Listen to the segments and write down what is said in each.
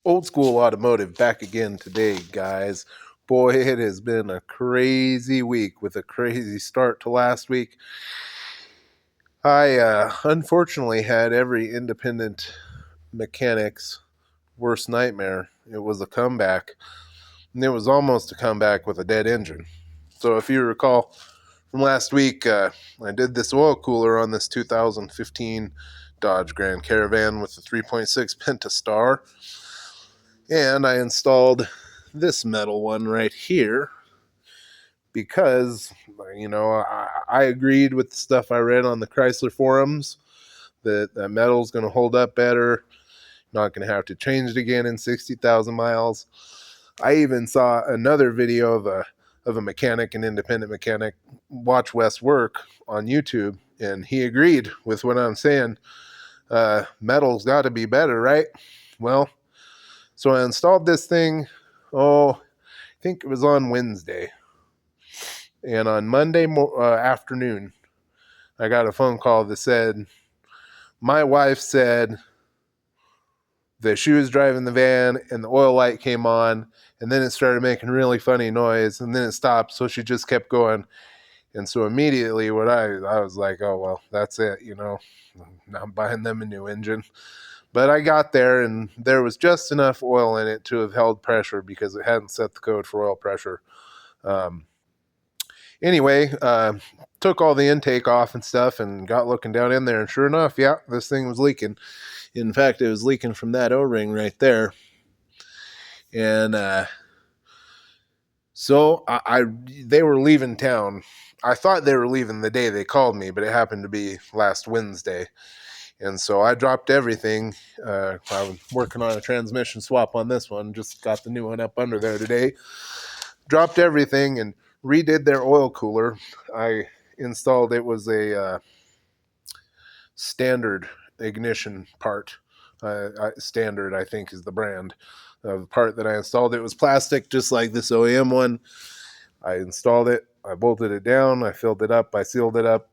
Old School Automotive back again today, guys. Boy, it has been a crazy week with a crazy start to last week. I unfortunately had every independent mechanic's worst nightmare. It was a comeback, and it was almost a comeback with a dead engine. So if you recall from last week, I did this oil cooler on this 2015 Dodge Grand Caravan with the 3.6 pentastar. And I installed this metal one right here because, I agreed with the stuff I read on the Chrysler forums that the metal's going to hold up better, not going to have to change it again in 60,000 miles. I even saw another video of a mechanic, an independent mechanic, watch Wes work on YouTube, and he agreed with what I'm saying. Metal's got to be better, right? Well, so I installed this thing, I think it was on Wednesday. And on Monday afternoon, I got a phone call that said, my wife said that she was driving the van and the oil light came on, and then it started making really funny noise, and then it stopped, so she just kept going. And so immediately I was like, oh, well, that's it, I'm buying them a new engine. But I got there, and there was just enough oil in it to have held pressure because it hadn't set the code for oil pressure. Anyway, took all the intake off and stuff and got looking down in there, and sure enough, yeah, this thing was leaking. In fact, it was leaking from that O-ring right there. And so they were leaving town. I thought they were leaving the day they called me, but it happened to be last Wednesday. And so I dropped everything. I was working on a transmission swap on this one. Just got the new one up under there today. Dropped everything and redid their oil cooler. I installed, it was a standard ignition part. Standard, I think, is the brand of the part that I installed. It was plastic, just like this OEM one. I installed it. I bolted it down. I filled it up. I sealed it up.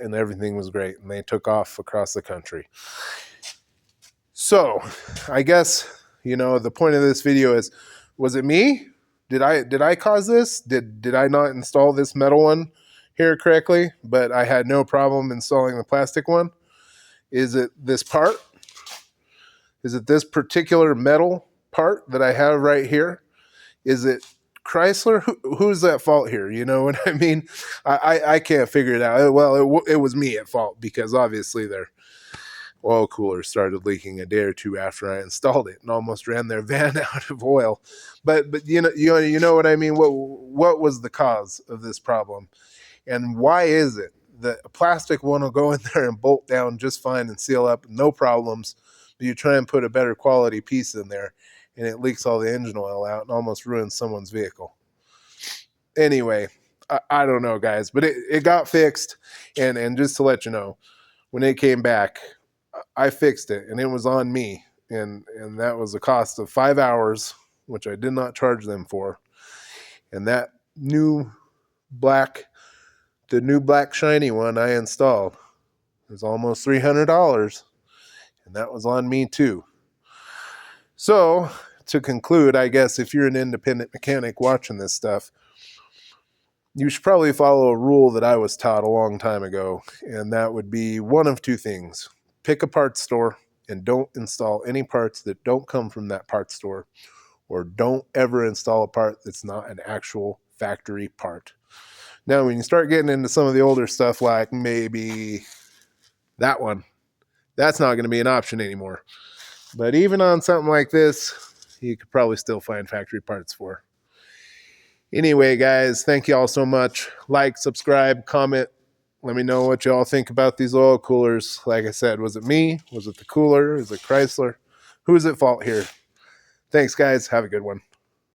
And everything was great, and they took off across the country. So, I guess, the point of this video is, was it me? Did I cause this? Did I not install this metal one here correctly, but I had no problem installing the plastic one? Is it this part? Is it this particular metal part that I have right here? Is it Chrysler? Who's at fault here? You know what I mean? I can't figure it out. Well, it was me at fault because obviously their oil cooler started leaking a day or two after I installed it and almost ran their van out of oil. But you know what I mean? What was the cause of this problem? And why is it that a plastic one will go in there and bolt down just fine and seal up, no problems, but you try and put a better quality piece in there and it leaks all the engine oil out and almost ruins someone's vehicle? Anyway, I don't know, guys, but it got fixed. And just to let you know, when it came back, I fixed it, and it was on me. And that was a cost of 5 hours, which I did not charge them for. And that new black shiny one I installed was almost $300, and that was on me too. So, to conclude, I guess if you're an independent mechanic watching this stuff, you should probably follow a rule that I was taught a long time ago, and that would be one of two things. Pick a parts store and don't install any parts that don't come from that parts store, or don't ever install a part that's not an actual factory part. Now, when you start getting into some of the older stuff, like maybe that one, that's not going to be an option anymore. But even on something like this, you could probably still find factory parts for. Anyway, guys, thank you all so much. Like, subscribe, comment. Let me know what y'all think about these oil coolers. Like I said, was it me? Was it the cooler? Is it Chrysler? Who's at fault here? Thanks, guys. Have a good one.